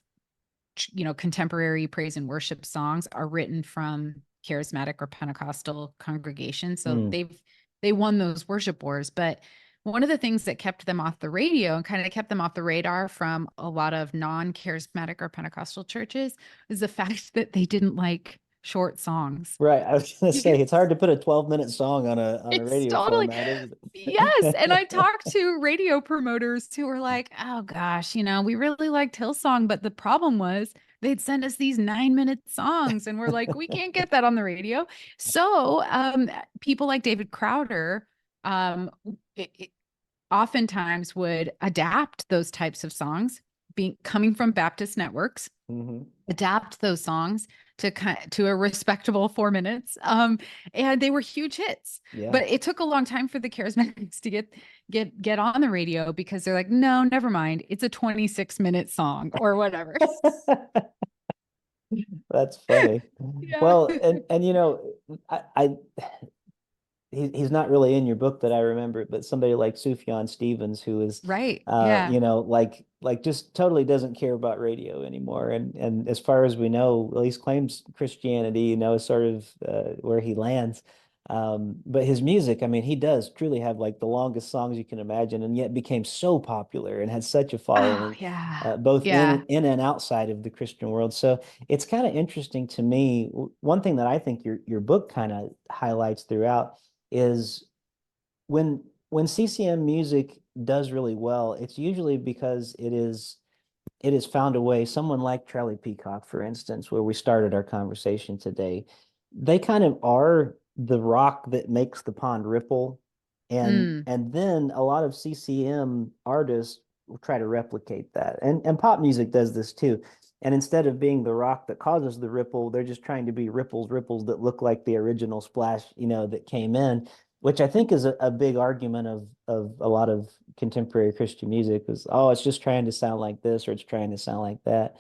contemporary praise and worship songs are written from charismatic or Pentecostal congregations. So Mm. they won those worship wars. But one of the things that kept them off the radio and kind of kept them off the radar from a lot of non-charismatic or Pentecostal churches is the fact that they didn't like short songs. Right. I was gonna You say get it's hard to put a 12-minute song on a it's radio totally, format, isn't yes. And I it? talked to radio promoters who were like, oh gosh, we really liked Hillsong, but the problem was they'd send us these 9-minute songs and we're like, we can't get that on the radio. So people like David Crowder um, oftentimes would adapt those types of songs, being coming from Baptist networks, Mm-hmm. adapt those songs to a respectable 4 minutes. And they were huge hits. Yeah. But it took a long time for the charismatics to get on the radio because they're like, no, never mind. It's a 26-minute song or whatever. That's funny. Yeah. Well, and I he's not really in your book that I remember, but somebody like Sufjan Stevens, who is, Right. Yeah. like just totally doesn't care about radio anymore. And as far as we know, at least claims Christianity, is sort of where he lands. But his music, I mean, he does truly have like the longest songs you can imagine, and yet became so popular and had such a Oh, following, yeah. both Yeah. in and outside of the Christian world. So it's kind of interesting to me. One thing that I think your book kind of highlights throughout is when CCM music does really well, it's usually because it has found a way. Someone like Charlie Peacock, for instance, where we started our conversation today, they kind of are the rock that makes the pond ripple. Mm, And then a lot of CCM artists will try to replicate that. And pop music does this too. And instead of being the rock that causes the ripple, they're just trying to be ripples that look like the original splash, that came in, which I think is a big argument of a lot of contemporary Christian music is, oh, it's just trying to sound like this or it's trying to sound like that.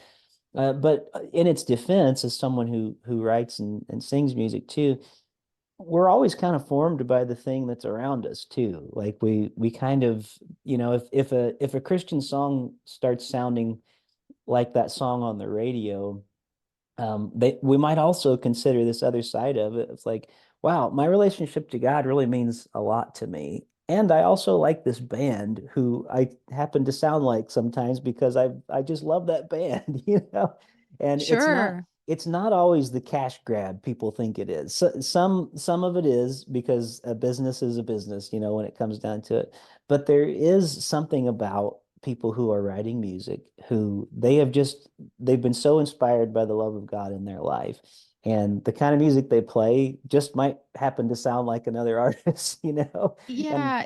But in its defense, as someone who writes and sings music too, we're always kind of formed by the thing that's around us too. Like we kind of, if a Christian song starts sounding like that song on the radio, we might also consider this other side of it. It's like, wow, my relationship to God really means a lot to me. And I also like this band who I happen to sound like sometimes because I just love that band, And sure. it's not always the cash grab people think it is. So, some of it is because a business is a business, when it comes down to it. But there is something about people who are writing music who they've been so inspired by the love of God in their life. And the kind of music they play just might happen to sound like another artist. And Yeah.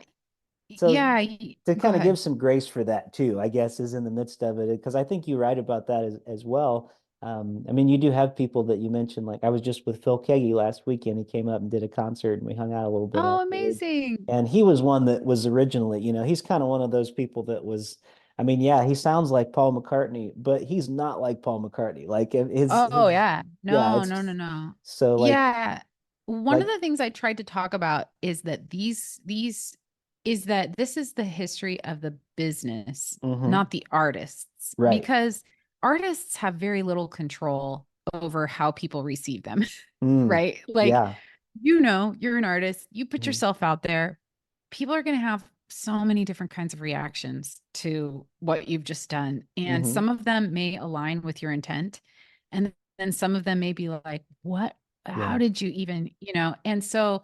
so Yeah. to Go kind of ahead. give some grace for that too, I guess, is in the midst of it. Because I think you write about that as well. I mean, you do have people that you mentioned, like I was just with Phil Keggy last weekend. He came up and did a concert and we hung out a little bit Oh, afterwards. amazing. And he was one that was originally, he's kind of one of those people that was, I mean, yeah, he sounds like Paul McCartney, but he's not like Paul McCartney. Like Oh, yeah. yeah, No, no, no, no. so Yeah. One of like, the things I tried to talk about is that this is the history of the business, mm-hmm, not the artists, right. because artists have very little control over how people receive them, Mm, right? Like, yeah. you're an artist, you put Mm-hmm, yourself out there, people are going to have so many different kinds of reactions to what you've just done. And mm-hmm, some of them may align with your intent. And then some of them may be like, what? How yeah. did you even, And so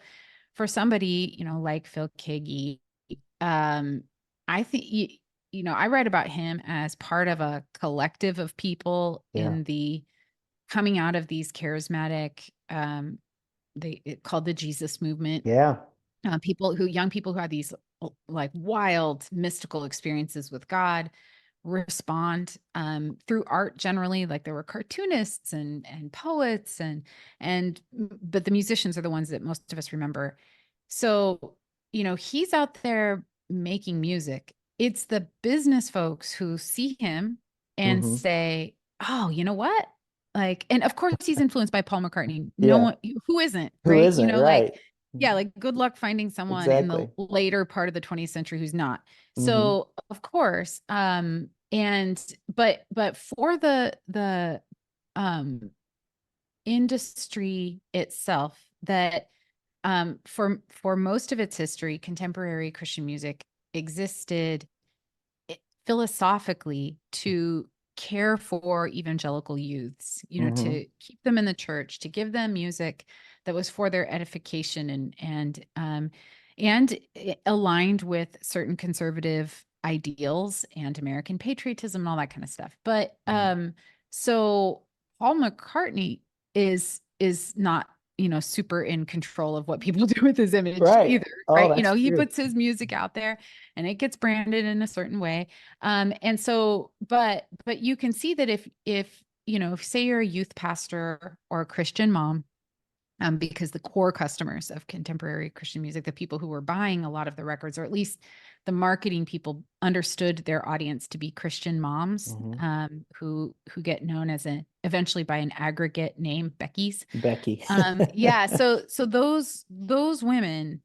for somebody, like Phil Kagey, um, I think, I write about him as part of a collective of people Yeah. in the coming out of these charismatic, called the Jesus movement, Yeah. young people who had these like wild mystical experiences with God respond through art generally. Like there were cartoonists and poets but the musicians are the ones that most of us remember. So, he's out there making music. It's the business folks who see him and Mm-hmm. say, oh, you know what? Like, and of course he's influenced by Paul McCartney. No Yeah. one who isn't, Who right? isn't, Like, right? yeah, like good luck finding someone in the Exactly. later part of the 20th century who's not. Mm-hmm. So of course, but for the um industry itself, that for most of its history, contemporary Christian music existed philosophically to care for evangelical youths, Mm-hmm. to keep them in the church, to give them music that was for their edification and aligned with certain conservative ideals and American patriotism and all that kind of stuff. But so Paul McCartney is not super in control of what people do with his image Right. either, Oh, right? that's He true. puts his music out there and it gets branded in a certain way. And so, but you can see that if say you're a youth pastor or a Christian mom, because the core customers of contemporary Christian music, the people who were buying a lot of the records, or at least the marketing people, understood their audience to be Christian moms, Mm-hmm. who get known as eventually by an aggregate name, Becky's. Becky. Yeah, so those women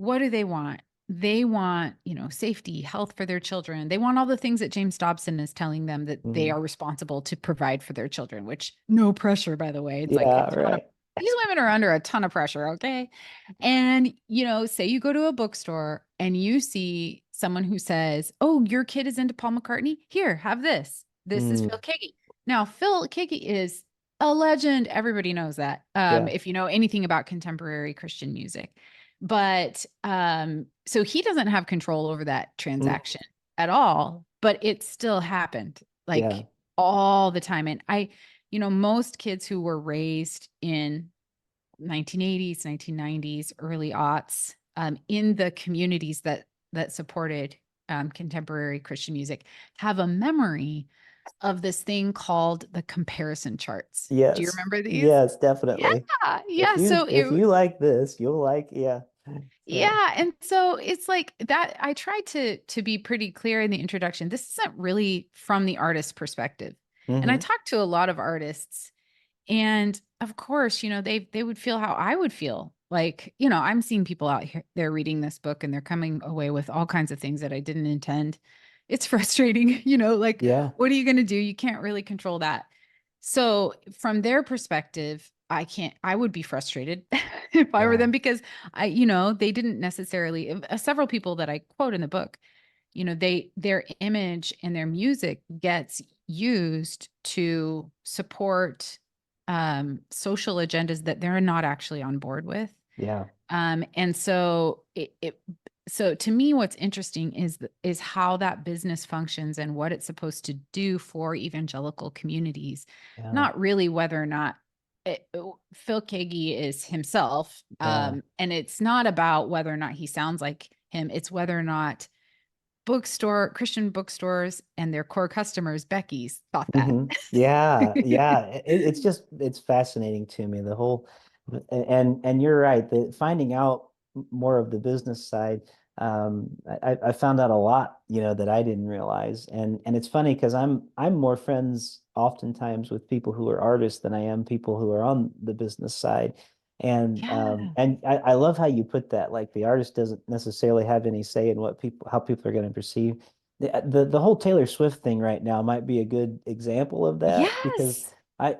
what do they want? They want, safety, health for their children. They want all the things that James Dobson is telling them that they Mhm. are responsible to provide for their children, which no pressure, by the way. It's like a Yeah, ton of right. these women are under a ton of pressure, okay? And, say you go to a bookstore and you see someone who says, "Oh, your kid is into Paul McCartney. Here, have this. This is Phil Mm, Kagi." Now, Phil Kagi is a legend. Everybody knows that. yeah. If you know anything about contemporary Christian music. But so he doesn't have control over that Mm, transaction at all, but it still happened yeah. like all the time. And most kids who were raised in 1980s, 1990s, early aughts, in the communities that supported contemporary Christian music have a memory of this thing called the comparison charts. Do you Yes. remember these? Yes, Yeah, definitely. yeah. So If it you like this, you'll like, yeah. So, Yeah, and so it's like that I tried to be pretty clear in the introduction. This isn't really from the artist's perspective. And I hmm. talked to a lot of artists and of course, they would feel how I would feel. Like, I'm seeing people out here they're reading this book and they're coming away with all kinds of things that I didn't intend. It's frustrating, like Yeah. what are you going to do? You can't really control that. So, from their perspective, I would be frustrated if I were Yeah. them because they didn't necessarily several people that I quote in the book, their image and their music gets used to support social agendas that they're not actually on board with. Yeah. And so so to me, what's interesting is how that business functions and what it's supposed to do for evangelical communities, Yeah. not really whether or not Phil Kagi is himself. Yeah. And it's not about whether or not he sounds like him. It's whether or not Christian bookstores and their core customers, Becky's, thought that. Yeah, yeah. It's fascinating to me, the whole, and you're right, the finding out more of the business side. I found out a lot, that I didn't realize. And it's funny because I'm more friends oftentimes with people who are artists than I am people who are on the business side. Yeah. And I love how you put that, like the artist doesn't necessarily have any say in how people are going to perceive. The whole Taylor Swift thing right now might be a good example of that because Yes.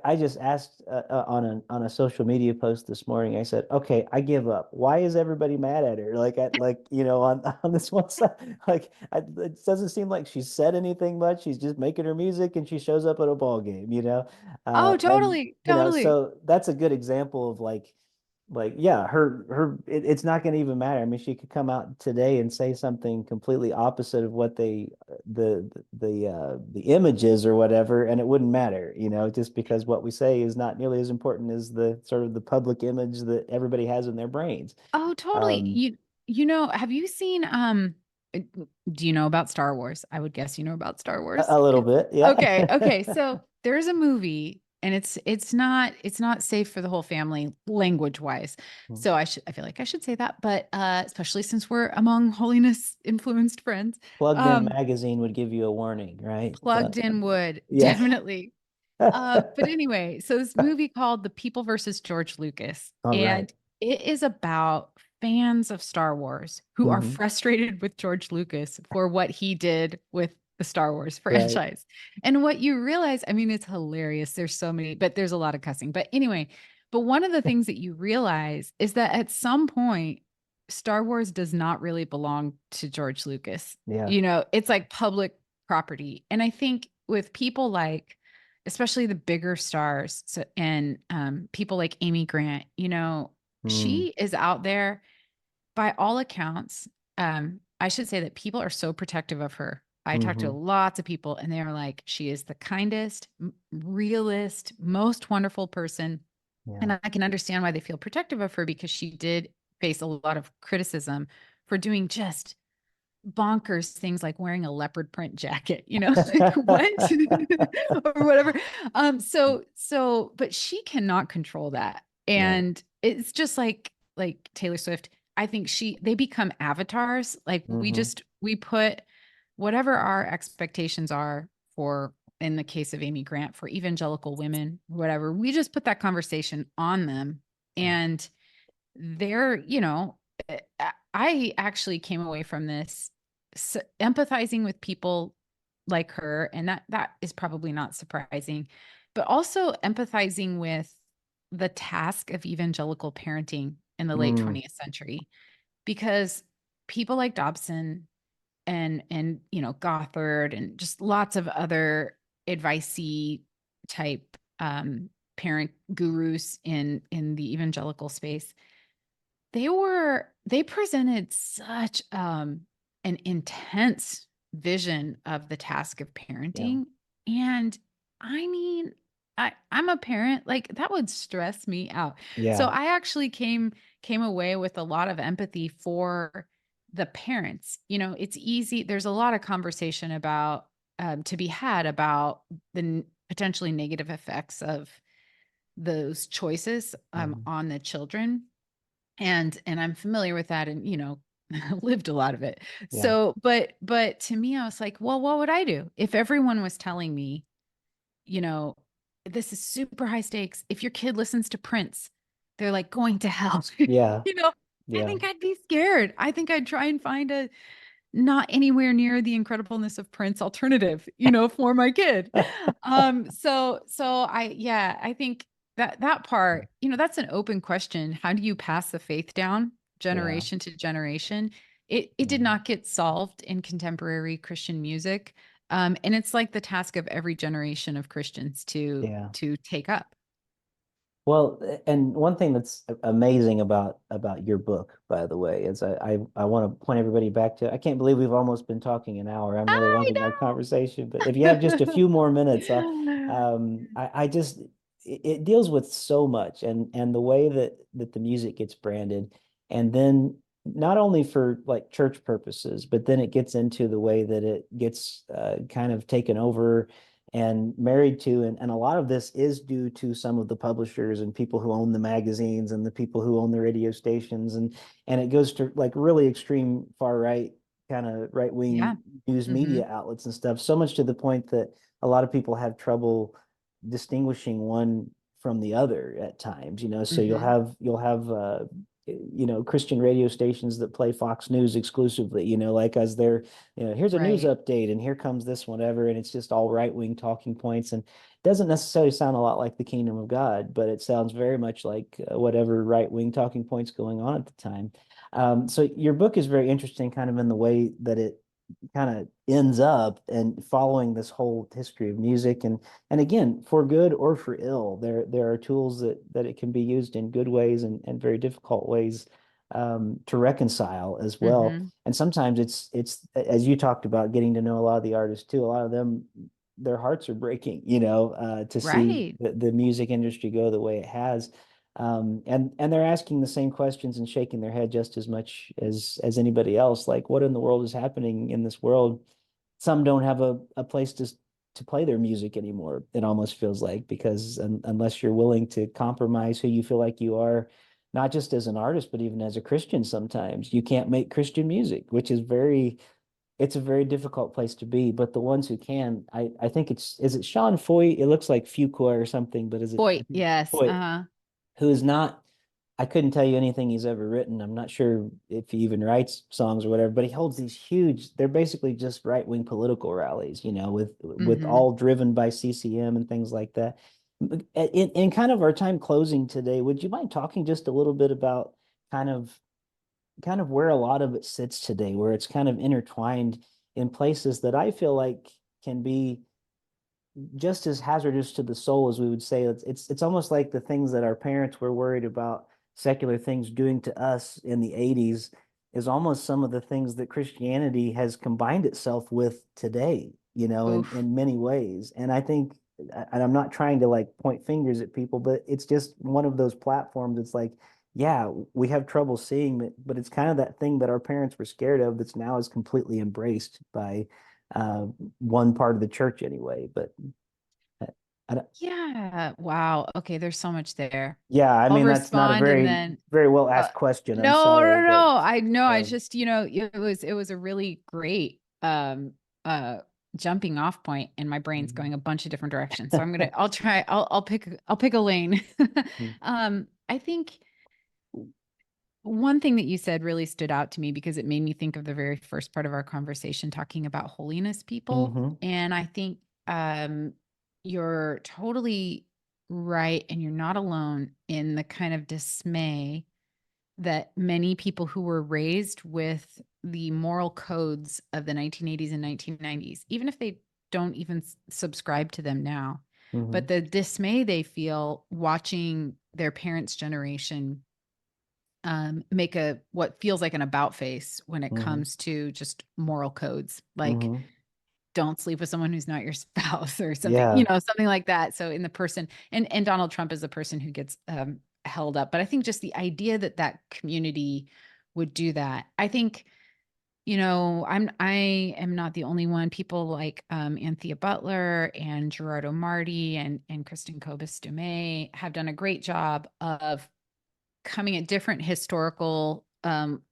I just asked on a social media post this morning. I said, "Okay, I give up. Why is everybody mad at her? On on this one side, it doesn't seem like she's said anything much. She's just making her music and she shows up at a ball game, Oh, and totally. Totally. so that's a good example of like yeah, it's not going to even matter. I mean, she could come out today and say something completely opposite of what the image is or whatever, and it wouldn't matter, just because what we say is not nearly as important as the sort of the public image that everybody has in their brains. Oh, totally. Um, Have you seen uh, do you know about Star Wars? I would guess you know about Star Wars. a little bit, yeah. Okay, okay. So there's a movie and it's not safe for the whole family language wise. So I feel like I should say that, but especially since we're among holiness influenced friends. Plugged In Um magazine would give you a warning, right? Plugged in would Yeah. definitely. But anyway, so this movie called The People versus George Lucas, All right. and it is about fans of Star Wars who are Hmm. frustrated with George Lucas for what he did with the Star Wars Right. franchise. And what you realize, I mean, it's hilarious. There's so many, but there's a lot of cussing. But anyway, but one of the things that you realize is that at some point, Star Wars does not really belong to George Lucas. Yeah. It's like public property. And I think with people like, especially the bigger stars, and people like Amy Grant, Mm, she is out there by all accounts. I should say that people are so protective of her. I talk to hmm. lots of people and they are like, she is the kindest, realist, most wonderful person. Yeah. And I can understand why they feel protective of her because she did face a lot of criticism for doing just bonkers things like wearing a leopard print jacket, like what or whatever. But she cannot control that. Yeah. And it's just like Taylor Swift. I think they become avatars. Like Hmm. we put whatever our expectations are for, in the case of Amy Grant, for evangelical women, whatever, we just put that conversation on them. Yeah. And they're, I actually came away from this empathizing with people like her, and that is probably not surprising, but also empathizing with the task of evangelical parenting in the late Mm, 20th century, because people like Dobson and Gothard and just lots of other advicey type parent gurus in the evangelical space, they presented such an intense vision of the task of yeah. parenting. And I mean, I'm a parent, like that would stress me out. So Yeah. I actually came away with a lot of empathy for the parents. It's easy. There's a lot of conversation about to be had about the potentially negative effects of those choices Mhm. on the children, and I'm familiar with that, and lived a lot of it. Yeah. So but to me I was like, well, what would I do if everyone was telling me, you know this is super high stakes, if your kid listens to Prince, they're like going to hell. Yeah. you know I Yeah. think I'd be scared. I think I'd try and find a not anywhere near the incredibleness of Prince alternative, for my kid. I think that part, that's an open question. How do you pass the faith down Yeah. generation to generation? It did Mhm. not get solved in contemporary Christian music. And it's like the task of every generation of Christians to Yeah. take up. Well, and one thing that's amazing about your book, by the way, is I want to point everybody back to, I can't believe we've almost been talking an hour. I'm really I loving our conversation, but if you have just a few more minutes, know. I just it deals with so much, and the way that the music gets branded, and then not only for like church purposes, but then it gets into the way that it gets kind of taken over and married to, and a lot of this is due to some of the publishers and people who own the magazines and the people who own the radio stations, and it goes to like really extreme far right kind of right Yeah. wing news Hmm. media outlets and stuff, so much to the point that a lot of people have trouble distinguishing one from the other at times, so you'll Hmm. have Christian radio stations that play Fox News exclusively, like as their, here's a news Right. update and here comes this whatever, and it's just all right wing talking points, and it doesn't necessarily sound a lot like the kingdom of God, but it sounds very much like whatever right wing talking points going on at the time. So your book is very interesting, kind of in the way that it kind of ends up and following this whole history of music, and again, for good or for ill, there are tools that it can be used in good ways and very difficult ways, to reconcile as well. Hmm. And sometimes it's as you talked about, getting to know a lot of the artists too. A lot of them, their hearts are breaking, to see Right. the music industry go the way it has. And they're asking the same questions and shaking their head just as much as anybody else. Like, what in the world is happening in this world? Some don't have a place to play their music anymore. It almost feels like, because unless you're willing to compromise who you feel like you are, not just as an artist, but even as a Christian, sometimes you can't make Christian music, which is it's a very difficult place to be. But the ones who can, I think is it Sean Foy? It looks like Fuqua or something, but is it, I Boy, think yes. Foy, Uh-huh. who is not, I couldn't tell you anything he's ever written. I'm not sure if he even writes songs or whatever, but he holds these huge, they're basically just right-wing political rallies, with Hmm. all driven by CCM and things like that. In kind of our time closing today, would you mind talking just a little bit about kind of kind of where a lot of it sits today, where it's kind of intertwined in places that I feel like can be just as hazardous to the soul as we would say. It's almost like the things that our parents were worried about secular things doing to us in the 80s is almost some of the things that Christianity has combined itself with today, Oof. in many ways. And I think, and I'm not trying to like point fingers at people, but it's just one of those platforms. It's like, yeah, we have trouble seeing it, but it's kind of that thing that our parents were scared of that's now is completely embraced by uh, one part of the church anyway. But I, I don't- Yeah. Wow. Okay. There's so much there. yeah, I I'll mean, that's not a respond and very, then very well uh, asked question. I'm no, sorry, no, but no. I know. I um, just, it was a really uh jumping off point, and my brain's going a bunch of different directions. So I'll pick a lane. I think One thing that you said really stood out to me because it made me think of the very first part of our conversation talking about holiness people. Mm-hmm. And I think you're totally right. And you're not alone in the kind of dismay that many people who were raised with the moral codes of the 1980s and 1990s, even if they don't even subscribe to them now, Mm-hmm. but the dismay they feel watching their parents' generation make a what feels like an about face when it Mm-hmm. comes to just moral codes, like Mm-hmm. don't sleep with someone who's not your spouse or something, Yeah. something like that. So in the person, and Donald Trump is the person who gets held up, but I think just the idea that that community would do that, I think, I am not the only one. People like Anthea Butler and Gerardo Marti and Kristen Kobus Dumais have done a great job of coming at different historical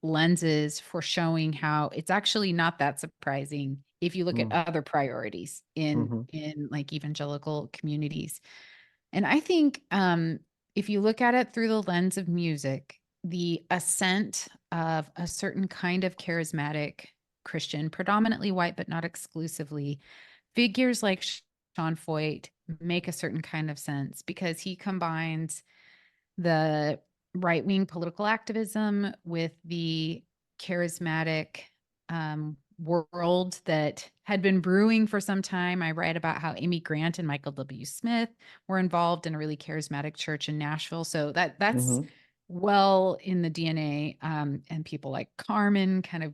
lenses for showing how it's actually not that surprising if you look at Mm-hmm. other priorities in Mm-hmm. like evangelical communities. And I think if you look at it through the lens of music, the ascent of a certain kind of charismatic Christian, predominantly white but not exclusively, figures like Sean Foyt make a certain kind of sense because he combines the right wing political activism with the charismatic world that had been brewing for some time. I write about how Amy Grant and Michael W. Smith were involved in a really charismatic church in Nashville. So that's Mm-hmm. well in the DNA. And people like Carmen kind of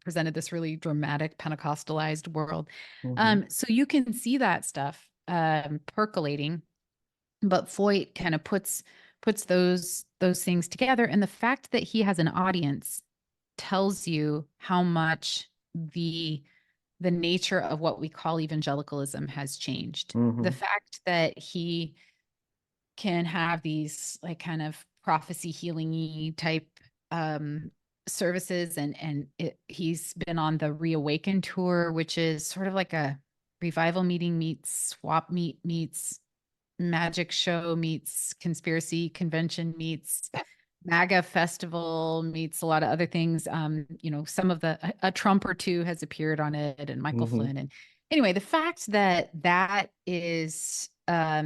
presented this really dramatic Pentecostalized world. Mm-hmm. So you can see that stuff percolating, but Foyt kind of puts those things together, and the fact that he has an audience tells you how much the nature of what we call evangelicalism has changed. The Mm-hmm. fact that he can have these like kind of prophecy healing type um services, he's been on the Reawaken tour, which is sort of like a revival meeting meets swap meet meets magic show meets conspiracy convention meets MAGA festival meets a lot of other things. Some of a Trump or two has appeared on it, and Michael Mm-hmm. Flynn. And anyway, the fact that that is uh,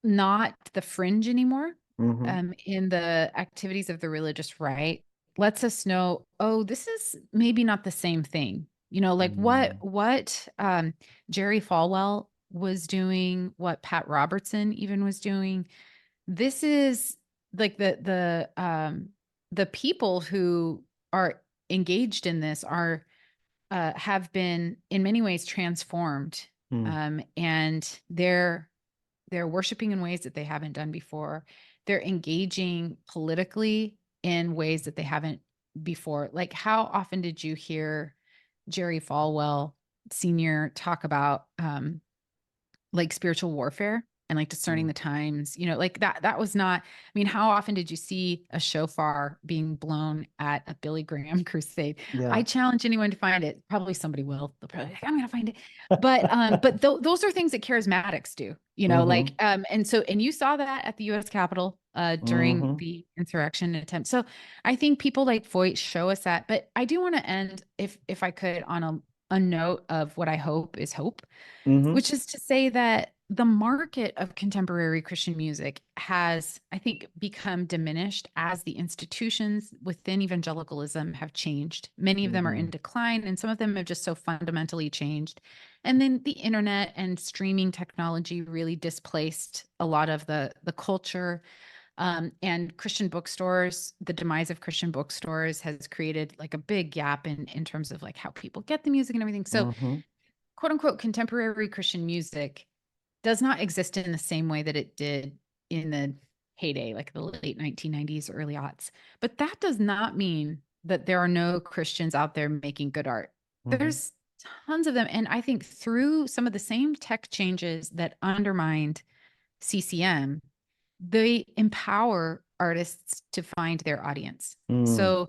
not the fringe anymore Mm-hmm. in the activities of the religious right lets us know, oh, this is maybe not the same thing. Like what Jerry Falwell was doing, what Pat Robertson even was doing. This is like the people who are engaged in this are have been in many ways transformed, and they're worshiping in ways that they haven't done before. They're engaging politically in ways that they haven't before. Like, how often did you hear Jerry Falwell Sr. talk about like spiritual warfare and like discerning Mm-hmm. the times, like that was not, I mean, how often did you see a shofar being blown at a Billy Graham crusade? I Yeah. challenge anyone to find it. Probably somebody will. They'll probably be like, I'm gonna find it. But those are things that charismatics do, Mm-hmm. like and you saw that at the US Capitol during Mm-hmm. the insurrection attempt. So I think people like Foyt show us that. But I do want to end, if I could, on a note of what I hope is hope, Mm-hmm. which is to say that the market of contemporary Christian music has, I think, become diminished as the institutions within evangelicalism have changed. Many of them are Mm-hmm. in decline, and some of them have just so fundamentally changed. And then the internet and streaming technology really displaced a lot of the culture. And Christian bookstores, the demise of Christian bookstores has created like a big gap in terms of like how people get the music and everything. So Mm-hmm. quote unquote contemporary Christian music does not exist in the same way that it did in the heyday, like the late 1990s, early aughts. But that does not mean that there are no Christians out there making good art. Mm-hmm. There's tons of them. And I think through some of the same tech changes that undermined CCM, they empower artists to find their audience. Mm-hmm. So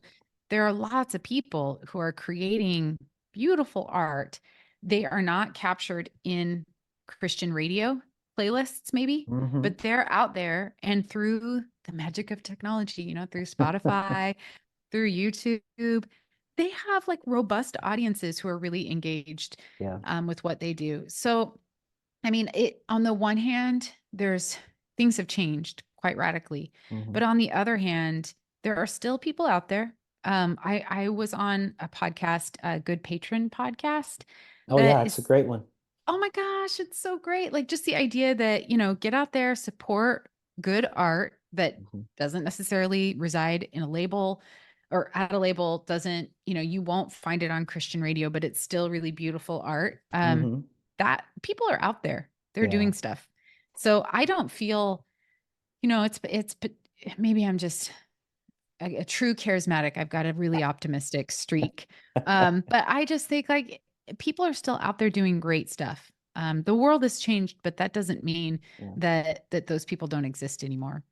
there are lots of people who are creating beautiful art. They are not captured in Christian radio playlists maybe, Mm-hmm. but they're out there, and through the magic of technology, through Spotify, through YouTube, they have like robust audiences who are really engaged Yeah. with what they do. So, I mean, it on the one hand, there's things have changed quite radically, Mm-hmm. but on the other hand, there are still people out there. I was on a podcast, a Good Patron podcast, Oh yeah, that it's a is, great one. oh my gosh, it's so great. Like just the idea that, get out there, support good art that Mm-hmm. doesn't necessarily reside in a label or at a label, doesn't, you won't find it on Christian radio, but it's still really beautiful art. Mm-hmm. That people are out there, they're Yeah. doing stuff. So I don't feel, but maybe I'm just a true charismatic. I've got a really optimistic streak. But I just think like people are still out there doing great stuff. The world has changed, but that doesn't mean Yeah. that those people don't exist anymore.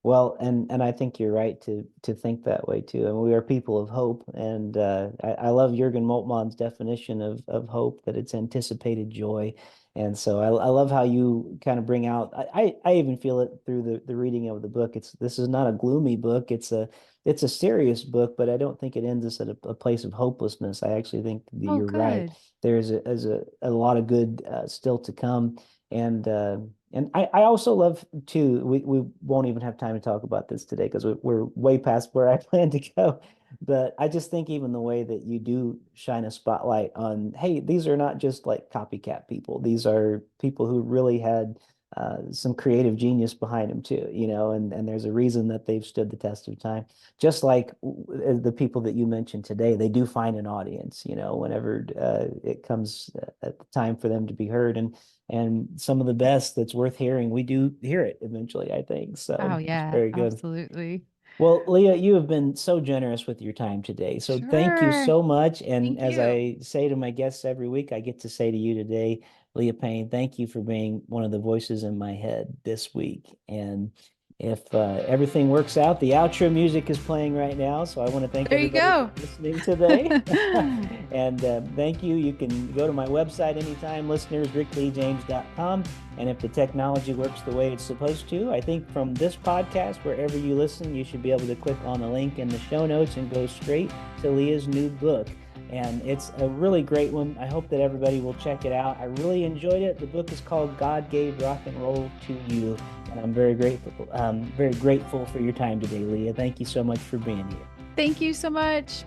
Well, and I think you're right to think that way too. And we are people of hope. And I love Jürgen Moltmann's definition of hope, that it's anticipated joy. And so I love how you kind of bring out. I even feel it through the reading of the book. This is not a gloomy book. It's a serious book, but I don't think it ends us at a place of hopelessness. I actually think that Oh, you're right. good. There's a lot of good still to come. And I also love too, we won't even have time to talk about this today because we're way past where I plan to go. But I just think even the way that you do shine a spotlight on, hey, these are not just like copycat people. These are people who really had some creative genius behind them too, and there's a reason that they've stood the test of time. Just like the people that you mentioned today, they do find an audience, whenever it comes at the time for them to be heard. And some of the best that's worth hearing, we do hear it eventually, I think. Oh, So it's yeah, very good. absolutely. Well, Leah, you have been so generous with your time today. So thank you Sure. so much. And Thank as you. I say to my guests every week, I get to say to you today, Leah Payne, thank you for being one of the voices in my head this week. And if everything works out, the outro music is playing right now. So I want to thank There you everybody for go. listening today. And thank you. You can go to my website anytime, listeners, rickleejames.com. And if the technology works the way it's supposed to, I think from this podcast, wherever you listen, you should be able to click on the link in the show notes and go straight to Leah's new book. And it's a really great one. I hope that everybody will check it out. I really enjoyed it. The book is called God Gave Rock and Roll to You. And I'm very grateful for your time today, Leah. Thank you so much for being here. Thank you so much.